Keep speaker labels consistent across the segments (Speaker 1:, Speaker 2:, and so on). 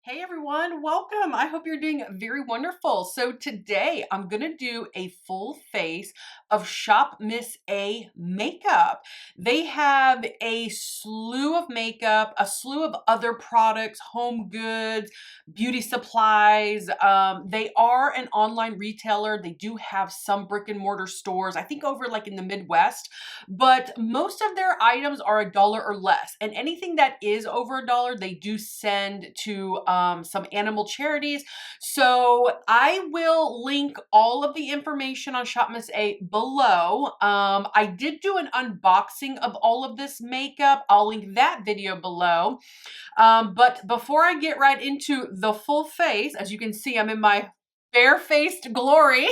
Speaker 1: Hey everyone, welcome. I hope you're doing very wonderful. So today I'm going to do a full face of ShopMissA Makeup. They have a slew of makeup, a slew of other products, home goods, beauty supplies. They are an online retailer. They do have some brick and mortar stores, I think over like in the Midwest, but most of their items are $1 or less. And anything that is over $1, they do send to some animal charities. So I will link all of the information on ShopMissA below. I did do an unboxing of all of this makeup. I'll link that video below. But before I get right into the full face, as you can see, I'm in my bare-faced glory.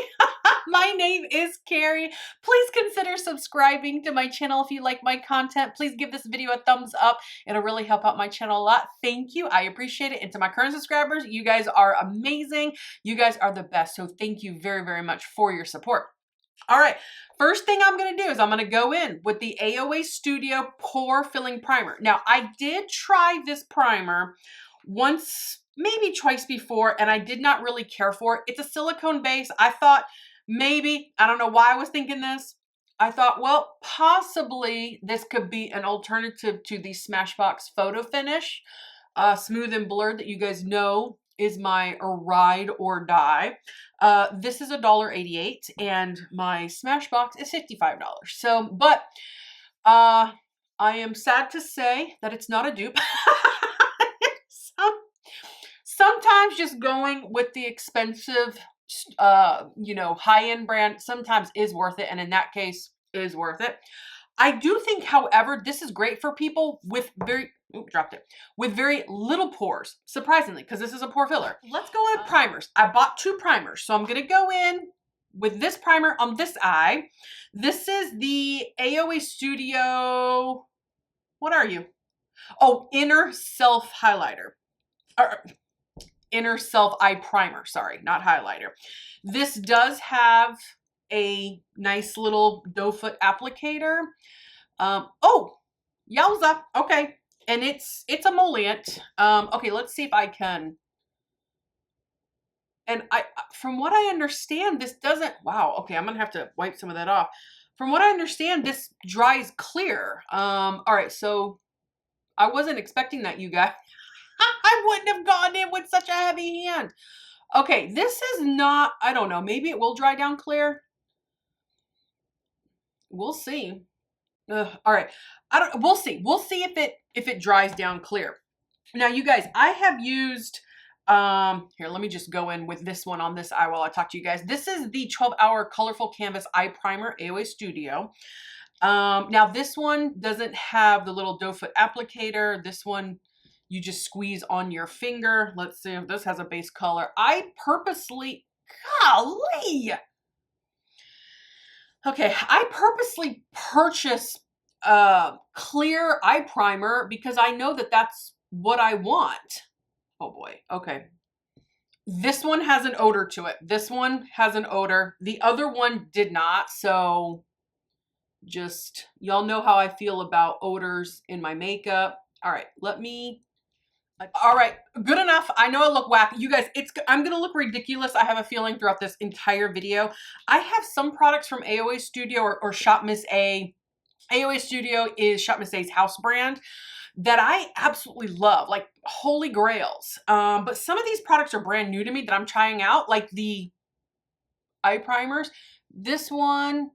Speaker 1: My name is Carrie. Please consider subscribing to my channel if you like my content. Please give this video a thumbs up. It'll really help out my channel a lot. Thank you. I appreciate it. And to my current subscribers, you guys are amazing. You guys are the best. So thank you very, very much for your support. All right, first thing I'm going to do is I'm going to go in with the AOA Studio Pore Filling Primer. Now, I did try this primer once, maybe twice before, and I did not really care for it. It's a silicone base. I thought maybe, I don't know why I was thinking this. I thought, well, possibly this could be an alternative to the Smashbox Photo Finish, Smooth and Blurred that you guys know is my ride or die. This is $1.88 and my Smashbox is $55. So, but I am sad to say that it's not a dupe. Sometimes just going with the expensive, high-end brand sometimes is worth it. And in that case, is worth it. I do think, however, this is great for people with with very little pores, surprisingly, because this is a pore filler. Let's go with primers. I bought 2 primers, so I'm going to go in with this primer on this eye. This is the AOA Studio, what are you? Oh, Inner Self Highlighter. Or, Inner Self Eye Primer, sorry, not highlighter. This does have a nice little doe foot applicator. Oh, yowza, okay. And it's emollient. Okay, let's see if I can. And from what I understand, this doesn't, wow, okay, I'm gonna have to wipe some of that off. From what I understand, this dries clear. All right, so I wasn't expecting that, you guys. I wouldn't have gone in with such a heavy hand. Okay, this is not, I don't know, maybe it will dry down clear. We'll see. All right, we'll see. We'll see if it dries down clear. Now, you guys, I have used, here, let me just go in with this one on this eye while I talk to you guys. This is the 12-Hour Colorful Canvas Eye Primer, AOA Studio. Now, this one doesn't have the little doe foot applicator. This one, you just squeeze on your finger. Let's see if this has a base color. I purposely, golly. Okay, I purposely purchased clear eye primer because I know that that's what I want. Oh boy, okay. This one has an odor to it. This one has an odor. The other one did not, so just, y'all know how I feel about odors in my makeup. All right, all right, good enough. I know I look wacky. You guys, I'm going to look ridiculous, I have a feeling, throughout this entire video. I have some products from AOA Studio or ShopMissA. AOA Studio is ShopMissA's house brand that I absolutely love, like holy grails. But some of these products are brand new to me that I'm trying out, like the eye primers. This one,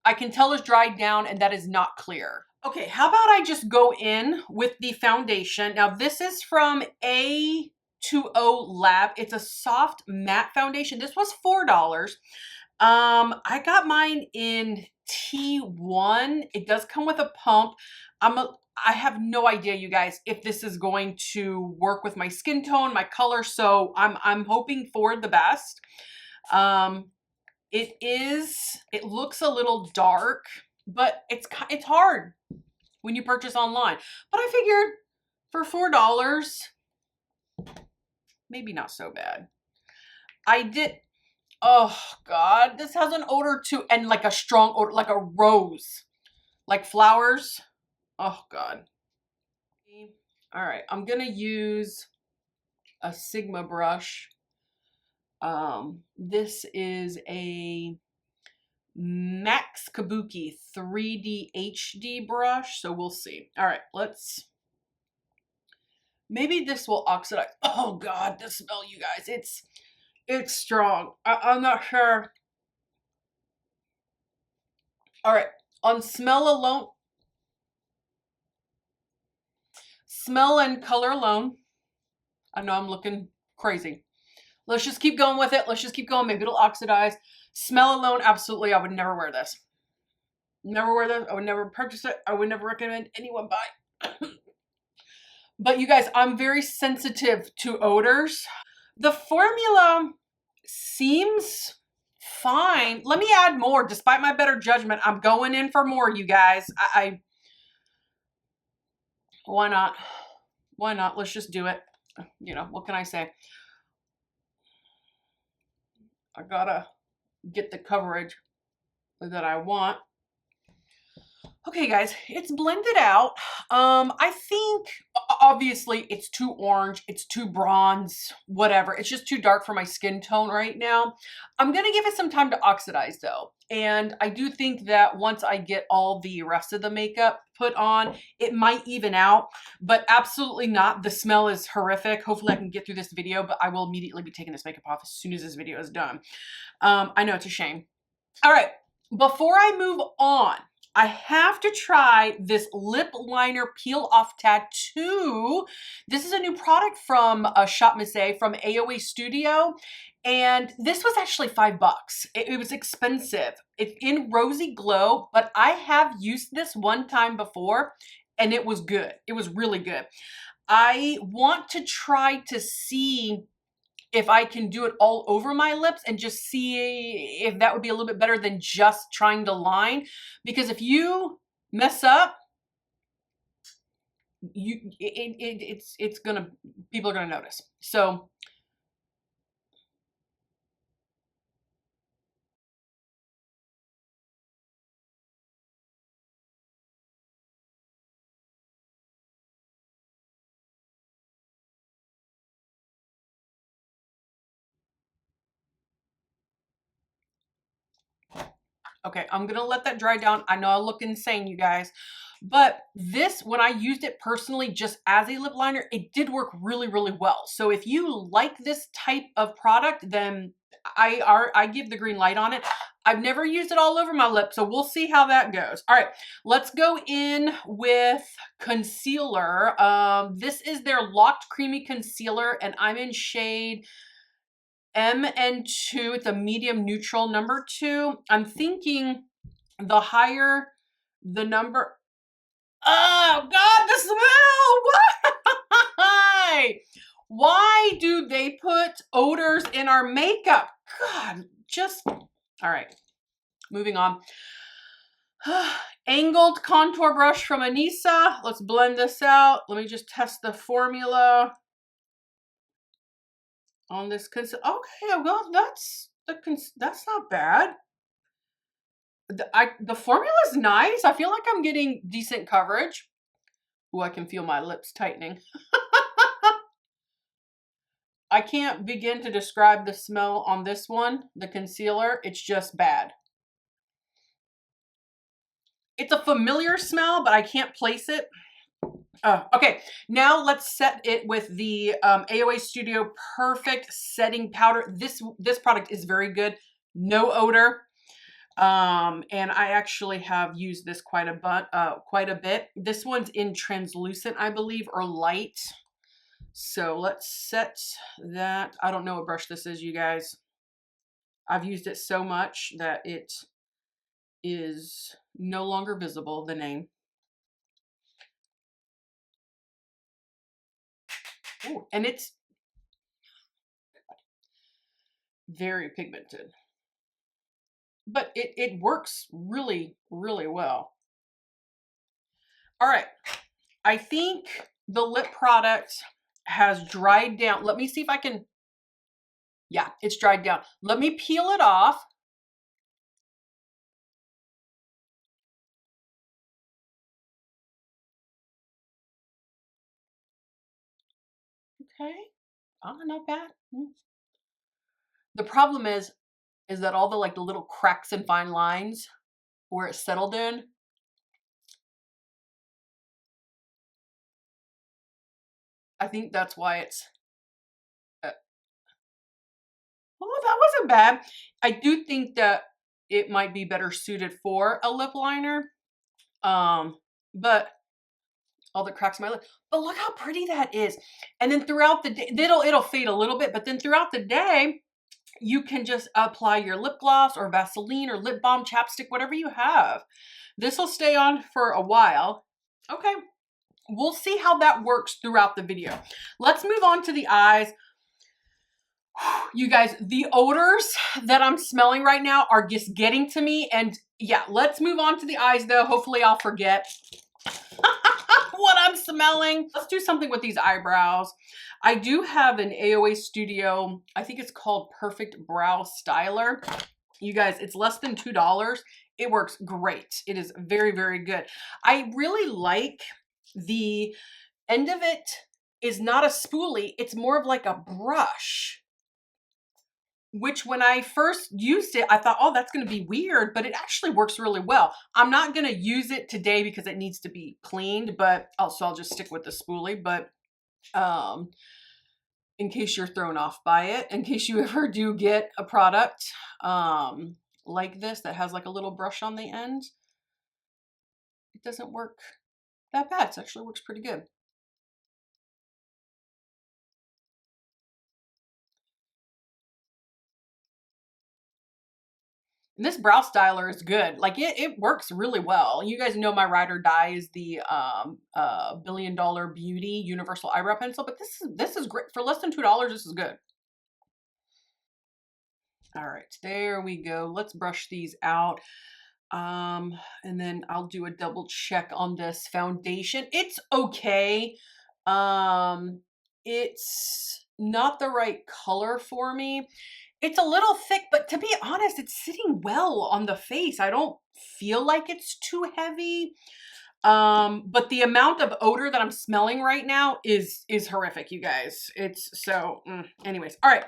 Speaker 1: I can tell is dried down and that is not clear. Okay, how about I just go in with the foundation. Now, this is from A2O Lab. It's a soft matte foundation. This was $4. I got mine in T1. It does come with a pump. I have no idea, you guys, if this is going to work with my skin tone, my color, so I'm hoping for the best. It looks a little dark, but it's hard when you purchase online. But I figured for $4, maybe not so bad. Oh God, this has an odor too, and like a strong odor, like a rose, like flowers. Oh God. All right, I'm gonna use a Sigma brush. This is a Max Kabuki 3D HD brush, so we'll see. All right, maybe this will oxidize. Oh God, the smell, you guys, it's strong. I'm not sure. All right, on smell alone, smell and color alone, I know I'm looking crazy. Let's just keep going with it. Let's just keep going. Maybe it'll oxidize. Smell alone, absolutely. I would never wear this. Never wear this. I would never purchase it. I would never recommend anyone buy. But you guys, I'm very sensitive to odors. The formula seems fine. Let me add more. Despite my better judgment, I'm going in for more, you guys. Why not? Why not? Let's just do it. You know, what can I say? I gotta get the coverage that I want. Okay, guys, it's blended out. I think obviously it's too orange, it's too bronze, whatever. It's just too dark for my skin tone right now. I'm gonna give it some time to oxidize though. And I do think that once I get all the rest of the makeup put on, it might even out, but absolutely not. The smell is horrific. Hopefully I can get through this video, but I will immediately be taking this makeup off as soon as this video is done. I know, it's a shame. All right, before I move on, I have to try this lip liner peel off tattoo. This is a new product from ShopMissA from AOA Studio. And this was actually $5. It was expensive. It's in Rosy Glow, but I have used this one time before and it was good. It was really good. I want to try to see if I can do it all over my lips and just see if that would be a little bit better than just trying to line. Because if you mess up, people are gonna notice. So okay, I'm gonna let that dry down. I know I look insane, you guys, but this, when I used it personally just as a lip liner, it did work really, really well. So if you like this type of product, then I give the green light on it. I've never used it all over my lip, so we'll see how that goes. All right, let's go in with concealer. This is their Locked Creamy Concealer, and I'm in shade MN2. It's a medium neutral number 2. I'm thinking the higher the number. Oh God, the smell! Why? Why do they put odors in our makeup? God, just all right. Moving on. Angled contour brush from Anissa. Let's blend this out. Let me just test the formula on this concealer. Okay, well, that's not bad. The formula is nice. I feel like I'm getting decent coverage. Ooh, I can feel my lips tightening. I can't begin to describe the smell on this one, the concealer. It's just bad. It's a familiar smell, but I can't place it. Okay, now let's set it with the AOA Studio Perfect Setting Powder. This product is very good. No odor. And I actually have used this quite a bit. This one's in translucent, I believe, or light. So let's set that. I don't know what brush this is, you guys. I've used it so much that it is no longer visible, the name. Ooh, and it's very pigmented. But it works really, really well. All right. I think the lip product has dried down. Let me see if I can. Yeah, it's dried down. Let me peel it off. Okay. Not bad. The problem is that all the like the little cracks and fine lines where it settled in. I think that's why it's. Well, that wasn't bad. I do think that it might be better suited for a lip liner. But all the cracks in my lip. But look how pretty that is. And then throughout the day, it'll fade a little bit, but then throughout the day, you can just apply your lip gloss or Vaseline or lip balm, chapstick, whatever you have. This will stay on for a while. Okay. We'll see how that works throughout the video. Let's move on to the eyes. You guys, the odors that I'm smelling right now are just getting to me. And yeah, let's move on to the eyes though. Hopefully I'll forget what I'm smelling. Let's do something with these eyebrows. I do have an AOA Studio, I think it's called Perfect Brow Styler. You guys, it's less than $2. It works great. It is very, very good. I really like the end of it is not a spoolie. It's more of like a brush, which when I first used it, I thought, oh, that's going to be weird, but it actually works really well. I'm not going to use it today because it needs to be cleaned, but also I'll just stick with the spoolie. But in case you're thrown off by it, in case you ever do get a product like this that has like a little brush on the end, it doesn't work that bad. It actually works pretty good. And this brow styler is good. Like it works really well. You guys know my ride or die is the $1 billion beauty universal eyebrow pencil, but this is great for less than $2. This is good. All right, there we go. Let's brush these out. And then I'll do a double check on this foundation. It's okay. It's not the right color for me. It's a little thick, but to be honest, it's sitting well on the face. I don't feel like it's too heavy. But the amount of odor that I'm smelling right now is horrific, you guys. It's so, anyways. All right.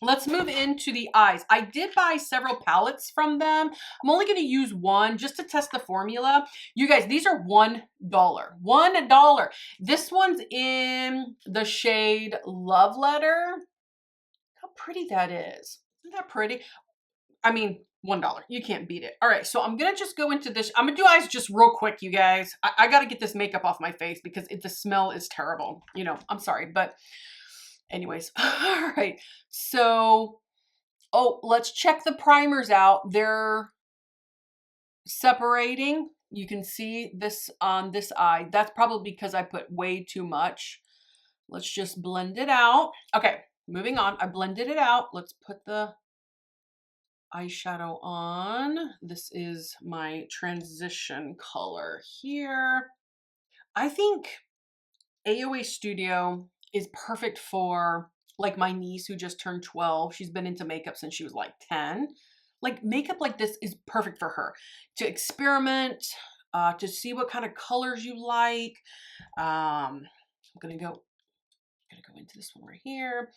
Speaker 1: Let's move into the eyes. I did buy several palettes from them. I'm only going to use one just to test the formula. You guys, these are $1. $1. This one's in the shade Love Letter. How pretty that is. Isn't that pretty? I mean, $1. You can't beat it. All right, so I'm going to just go into this. I'm going to do eyes just real quick, you guys. I got to get this makeup off my face because the smell is terrible. You know, I'm sorry, but anyways. All right, so, oh, let's check the primers out. They're separating. You can see this on this eye. That's probably because I put way too much. Let's just blend it out. Okay, moving on. I blended it out. Let's put the eyeshadow on. This is my transition color here. I think AOA Studio is perfect for like my niece who just turned 12. She's been into makeup since she was like 10. Like makeup like this is perfect for her to experiment, to see what kind of colors you like. I'm gonna go into this one right here.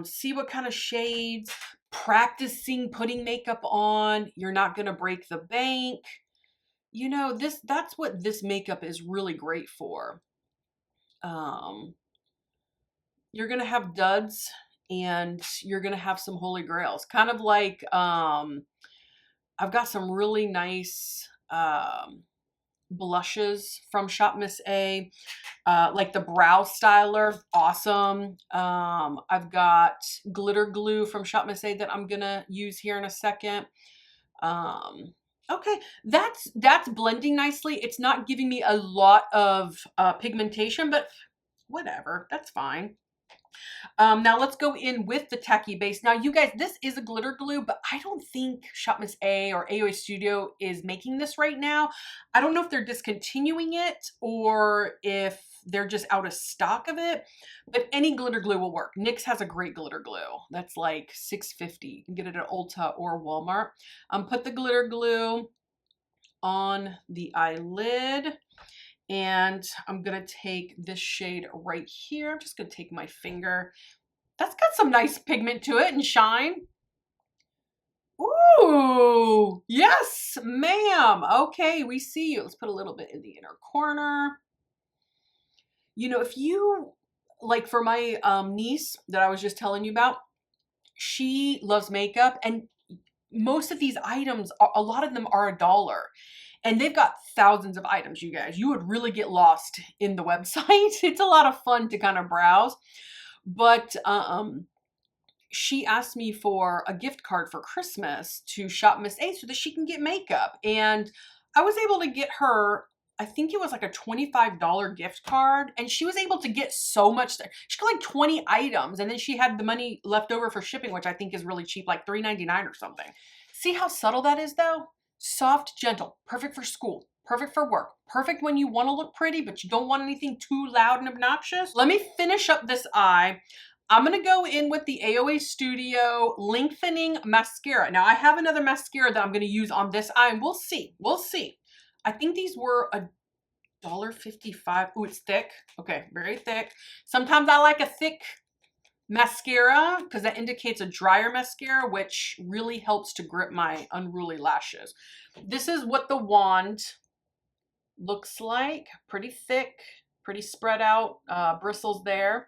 Speaker 1: See what kind of shades, practicing putting makeup on. You're not gonna break the bank. You know, that's what this makeup is really great for. You're gonna have duds and you're gonna have some holy grails. Kind of like I've got some really nice blushes from ShopMissA, like the brow styler, awesome. I've got glitter glue from ShopMissA that I'm gonna use here in a second. Okay, that's blending nicely. It's not giving me a lot of pigmentation, but whatever, that's fine. Now let's go in with the tacky base. Now you guys, this is a glitter glue, but I don't think ShopMissA or AOA Studio is making this right now. I don't know if they're discontinuing it or if they're just out of stock of it, but any glitter glue will work. NYX has a great glitter glue. That's like $6.50. You can get it at Ulta or Walmart. Put the glitter glue on the eyelid. And I'm gonna take this shade right here. I'm just gonna take my finger. That's got some nice pigment to it and shine. Ooh, yes, ma'am. Okay, we see you. Let's put a little bit in the inner corner. You know, if you, like for my niece that I was just telling you about, she loves makeup, and most of these items, a lot of them are $1. And they've got thousands of items, you guys. You would really get lost in the website. It's a lot of fun to kind of browse. But she asked me for a gift card for Christmas to ShopMissA so that she can get makeup. And I was able to get her, I think it was like a $25 gift card. And she was able to get so much. She got like 20 items. And then she had the money left over for shipping, which I think is really cheap, like $3.99 or something. See how subtle that is though? Soft, gentle, perfect for school, perfect for work, perfect when you want to look pretty, but you don't want anything too loud and obnoxious. Let me finish up this eye. I'm going to go in with the AOA Studio Lengthening Mascara. Now, I have another mascara that I'm going to use on this eye, and we'll see. We'll see. I think these were $1.55. Ooh, it's thick. Okay, very thick. Sometimes I like a thick mascara because that indicates a drier mascara, which really helps to grip my unruly lashes. This is what the wand looks like. Pretty thick, pretty spread out, bristles there.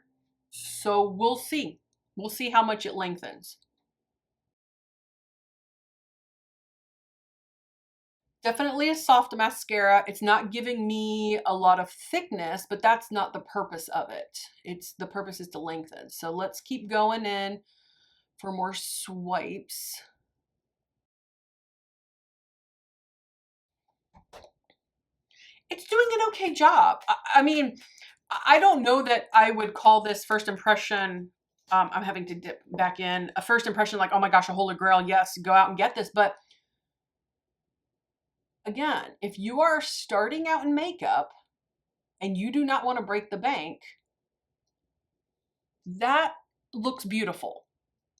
Speaker 1: So we'll see. We'll see how much it lengthens. Definitely a soft mascara. It's not giving me a lot of thickness, but that's not the purpose of it. The purpose is to lengthen. So let's keep going in for more swipes. It's doing an okay job. I mean, I don't know that I would call this first impression. I'm having to dip back in. A first impression like, oh my gosh, a holy grail. Yes, go out and get this. But again, if you are starting out in makeup and you do not want to break the bank, that looks beautiful.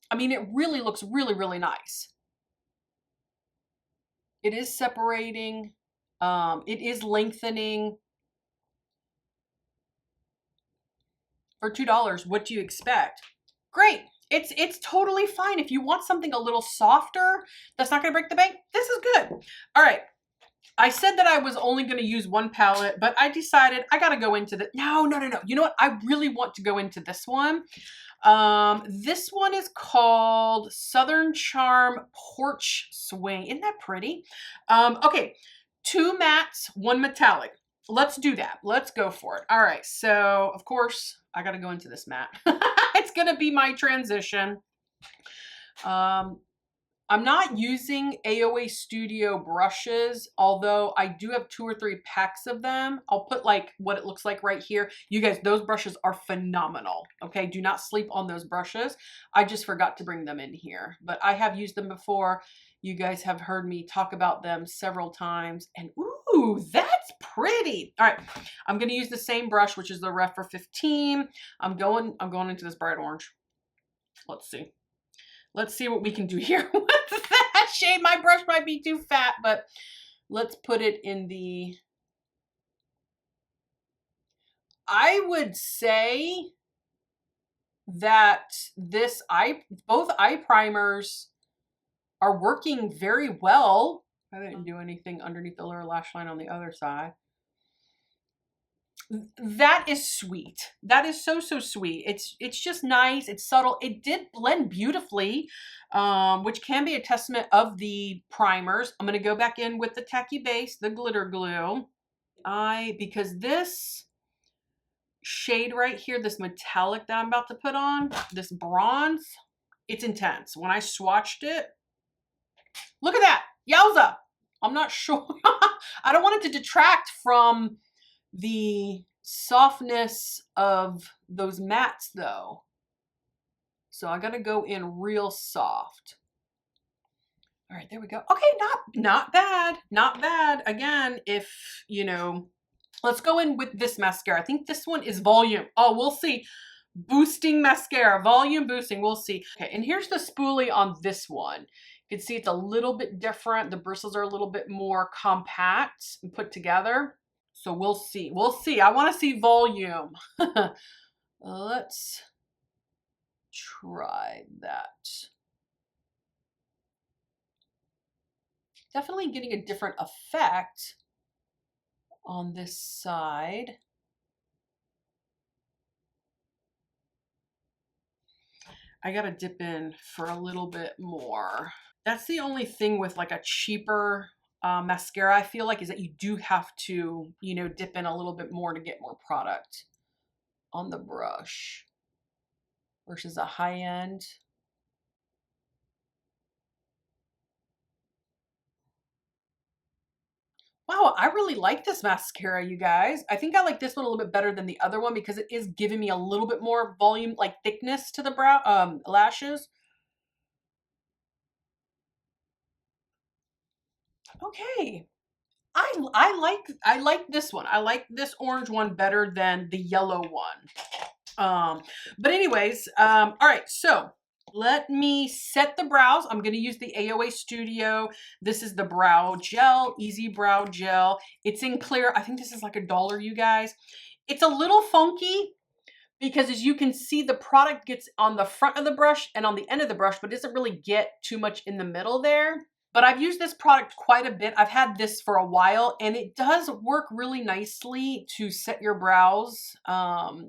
Speaker 1: I mean, it really looks really, really nice. It is separating. It is lengthening. For $2, what do you expect? Great. It's totally fine. If you want something a little softer that's not going to break the bank, this is good. All right. I said that I was only going to use one palette, but I decided I got to go into the, no. You know what? I really want to go into this one. This one is called Southern Charm Porch Swing. Isn't that pretty? Okay. 2 mattes, 1 metallic. Let's do that. Let's go for it. All right. So of course I got to go into this matte. It's going to be my transition. I'm not using AOA Studio brushes, although I do have 2 or 3 packs of them. I'll put like what it looks like right here. You guys, those brushes are phenomenal. Okay, do not sleep on those brushes. I just forgot to bring them in here, but I have used them before. You guys have heard me talk about them several times, and ooh, that's pretty. All right, I'm gonna use the same brush, which is the Ref for 15. I'm going into this bright orange. Let's see. Let's see what we can do here with that shade. My brush might be too fat, but let's put it in the, I would say that both eye primers are working very well. I didn't do anything underneath the lower lash line on the other side. That is sweet. That is so sweet. It's just nice. It's subtle. It did blend beautifully, which can be a testament of the primers. I'm going to go back in with the tacky base, the glitter glue. Because this shade right here, this metallic that I'm about to put on, this bronze, it's intense. When I swatched it, look at that. Yowza. I'm not sure. I don't want it to detract from the softness of those mattes though. So I got to go in real soft. All right, there we go. Okay, not bad. Not bad. Again, if, you know, let's go in with this mascara. I think this one is volume. Oh, we'll see. Boosting mascara, volume boosting, we'll see. Okay, and here's the spoolie on this one. You can see it's a little bit different. The bristles are a little bit more compact and put together. So we'll see. We'll see. I want to see volume. Let's try that. Definitely getting a different effect on this side. I gotta dip in for a little bit more. That's the only thing with like a cheaper mascara, I feel like, is that you do have to, you know, dip in a little bit more to get more product on the brush versus a high end. Wow, I really like this mascara, you guys. I think I like this one a little bit better than the other one because it is giving me a little bit more volume, like thickness to the brow, lashes. Okay. I like this one. I like this orange one better than the yellow one. But anyways, all right, so let me set the brows. I'm going to use the AOA Studio. This is the brow gel, Easy Brow Gel. It's in clear. I think this is like $1, you guys. It's a little funky because as you can see, the product gets on the front of the brush and on the end of the brush, but it doesn't really get too much in the middle there. But I've used this product quite a bit. I've had this for a while and it does work really nicely to set your brows.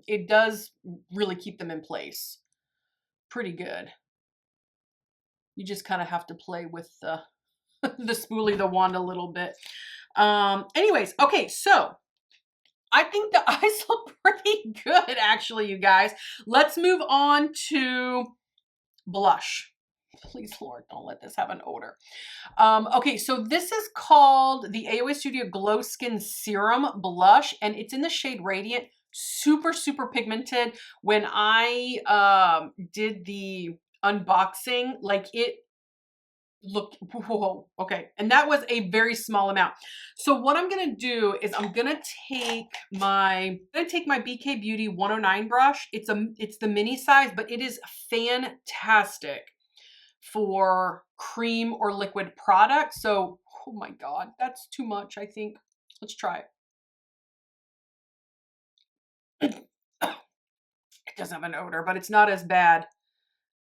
Speaker 1: It does really keep them in place. Pretty good. You just kind of have to play with the, the spoolie, the wand a little bit. Anyways, okay, so I think the eyes look pretty good actually, you guys. Let's move on to blush. Please, Lord, don't let this have an odor. Okay, so this is called the AOA Studio Glow Skin Serum Blush, and it's in the shade Radiant. Super, super pigmented. When I did the unboxing, like it looked, whoa, okay. And that was a very small amount. So what I'm gonna do is I'm gonna take my BK Beauty 109 brush. It's the mini size, but it is fantastic for cream or liquid product. So, oh my God, that's too much, I think. Let's try it. It doesn't have an odor, but it's not as bad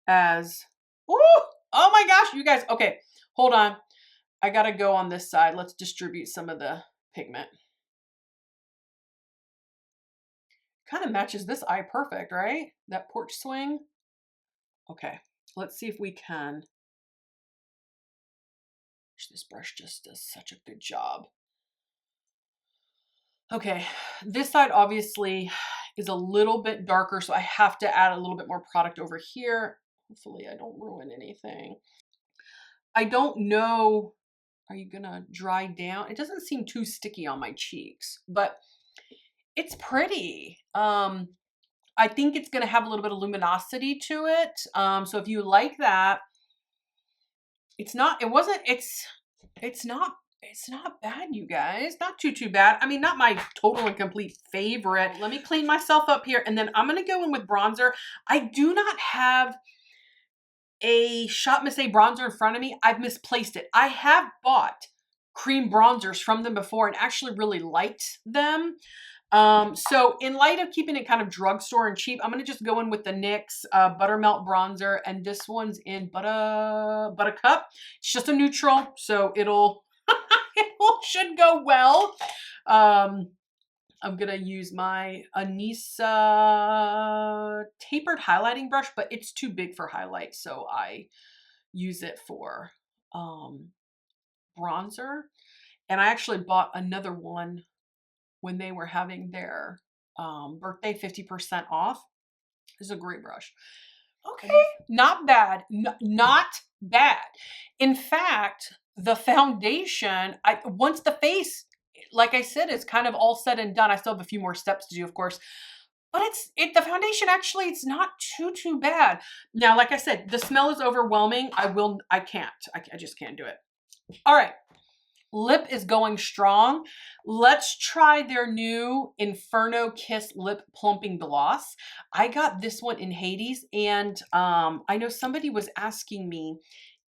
Speaker 1: as, ooh, oh my gosh, you guys. Okay, hold on. I gotta go on this side. Let's distribute some of the pigment. Kind of matches this eye perfect, right? That porch swing. Okay, let's see if we can. This brush just does such a good job. Okay, this side obviously is a little bit darker, so I have to add a little bit more product over here. Hopefully I don't ruin anything. I don't know, are you gonna dry down? It doesn't seem too sticky on my cheeks, but it's pretty. I think it's gonna have a little bit of luminosity to it. So if you like that, it's not bad, you guys. Not too bad. I mean, not my total and complete favorite. Let me clean myself up here, and then I'm going to go in with bronzer. I do not have a ShopMissA bronzer in front of me. I've misplaced it. I have bought cream bronzers from them before and actually really liked them. So in light of keeping it kind of drugstore and cheap, I'm going to just go in with the NYX Buttermelt Bronzer, and this one's in Buttercup. It's just a neutral, so it'll should go well. I'm going to use my Anissa tapered highlighting brush, but it's too big for highlight, so I use it for bronzer. And I actually bought another one when they were having their birthday 50% off. This is a great brush. Okay, not bad. Not bad. In fact, the foundation, once the face, like I said, is kind of all said and done. I still have a few more steps to do, of course. But the foundation actually, it's not too bad. Now, like I said, the smell is overwhelming. I just can't do it. All right. Lip is going strong. Let's try their new Inferno Kiss Lip Plumping Gloss. I got this one in Hades, and I know somebody was asking me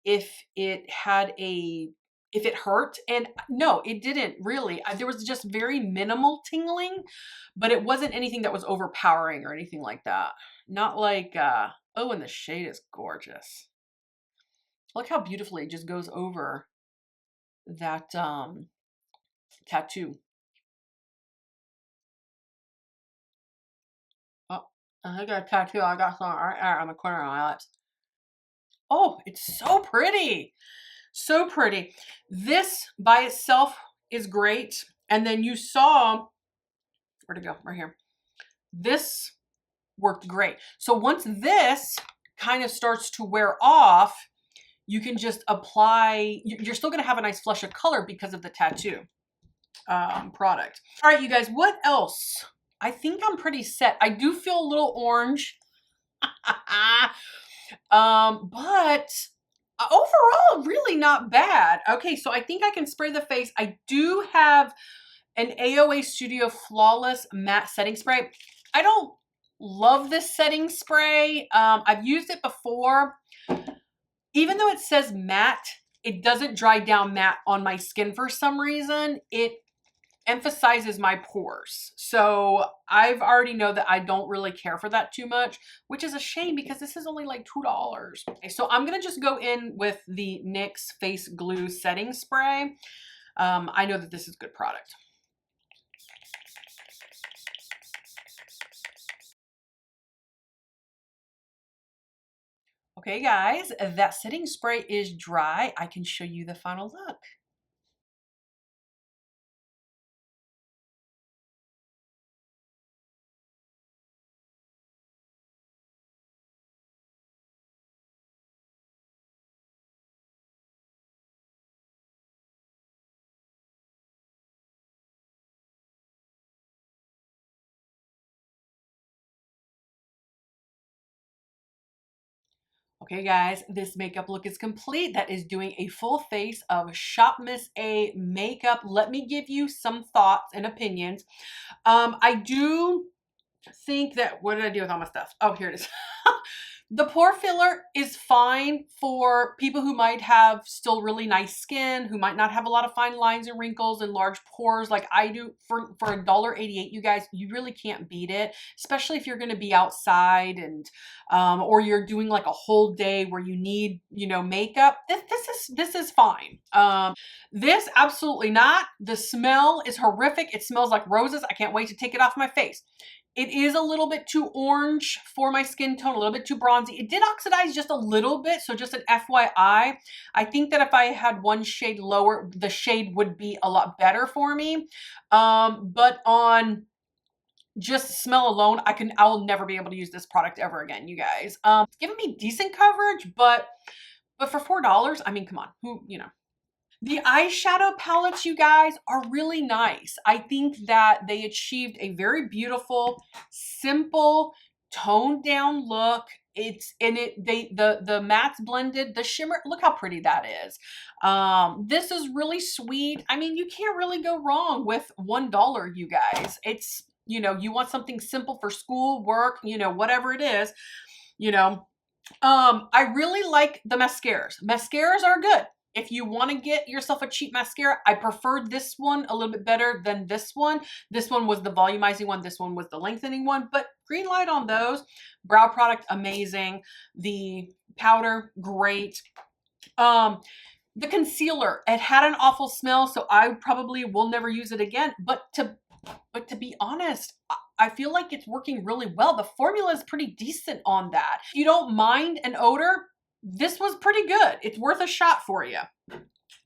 Speaker 1: if it had a if it hurt. And no, it didn't really. There was just very minimal tingling, but it wasn't anything that was overpowering or anything like that. Not like, oh, and the shade is gorgeous. Look how beautifully it just goes over that tattoo. Oh, I got a tattoo. I got some right there on the corner of my lips. Oh, it's so pretty. So pretty. This by itself is great. And then you saw, where'd it go? Right here. This worked great. So once this kind of starts to wear off, you can just apply, you're still gonna have a nice flush of color because of the tattoo product. All right, you guys, what else? I think I'm pretty set. I do feel a little orange, but overall, really not bad. Okay, so I think I can spray the face. I do have an AOA Studio Flawless Matte Setting Spray. I don't love this setting spray. I've used it before. Even though it says matte, it doesn't dry down matte on my skin for some reason. It emphasizes my pores. So I've already know that I don't really care for that too much, which is a shame because this is only like $2. Okay, so I'm gonna just go in with the NYX Face Glue Setting Spray. I know that this is good product. Okay guys, that setting spray is dry. I can show you the final look. Okay guys, this makeup look is complete. That is doing a full face of ShopMissA Makeup. Let me give you some thoughts and opinions. I do think that, what did I do with all my stuff? Oh, here it is. The pore filler is fine for people who might have still really nice skin, who might not have a lot of fine lines and wrinkles and large pores like I do. For $1.88, you guys, you really can't beat it, especially if you're going to be outside and or you're doing like a whole day where you need, you know, makeup. This is fine. This absolutely not. The smell is horrific. It smells like roses. I can't wait to take it off my face. It is a little bit too orange for my skin tone, a little bit too bronzy. It did oxidize just a little bit, so just an FYI. I think that if I had one shade lower, the shade would be a lot better for me. But on just smell alone, I will never be able to use this product ever again, you guys. It's giving me decent coverage, but for $4, I mean, come on, who, you know. The eyeshadow palettes, you guys, are really nice. I think that they achieved a very beautiful, simple, toned down look. It's in it, the mattes blended, the shimmer, look how pretty that is. This is really sweet. I mean, you can't really go wrong with $1, you guys. It's, you know, you want something simple for school, work, you know, whatever it is, you know. I really like the mascaras. Mascaras are good. If you want to get yourself a cheap mascara, I preferred this one a little bit better than this one. This one was the volumizing one. This one was the lengthening one, but green light on those. Brow product, amazing. The powder, great. The concealer, it had an awful smell, so I probably will never use it again. But to be honest, I feel like it's working really well. The formula is pretty decent on that. If you don't mind an odor, this was pretty good. It's worth a shot for you.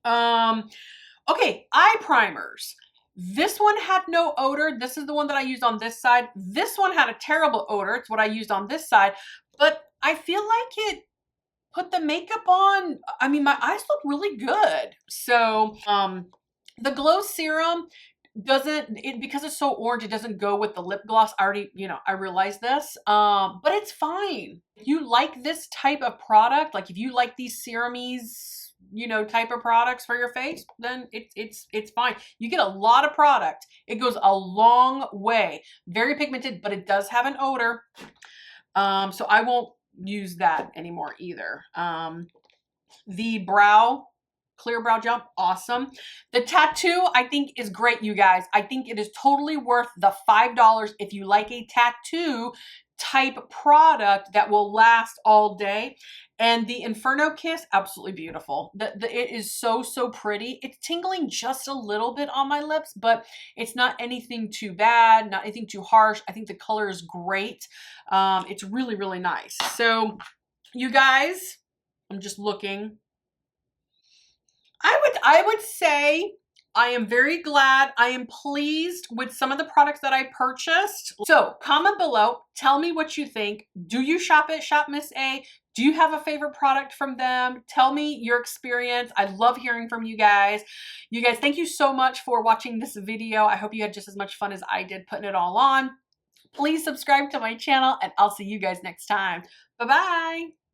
Speaker 1: Okay, eye primers. This one had no odor. This is the one that I used on this side. This one had a terrible odor. It's what I used on this side. But I feel like it put the makeup on. I mean, my eyes look really good. So the glow serum because it's so orange, it doesn't go with the lip gloss. I already, you know, I realize this, but it's fine. If you like this type of product, like if you like these serumies, you know, type of products for your face, then it's fine. You get a lot of product. It goes a long way. Very pigmented, but it does have an odor. So I won't use that anymore either. The brow Clear brow gel, awesome. The tattoo, I think, is great, you guys. I think it is totally worth the $5 if you like a tattoo type product that will last all day. And the Inferno Kiss, absolutely beautiful. It is so, so pretty. It's tingling just a little bit on my lips, but it's not anything too bad, not anything too harsh. I think the color is great. It's really, really nice. So you guys, I'm just looking. I would say I am very glad. I am pleased with some of the products that I purchased. So comment below. Tell me what you think. Do you shop at ShopMissA? Do you have a favorite product from them? Tell me your experience. I love hearing from you guys. You guys, thank you so much for watching this video. I hope you had just as much fun as I did putting it all on. Please subscribe to my channel, and I'll see you guys next time. Bye-bye.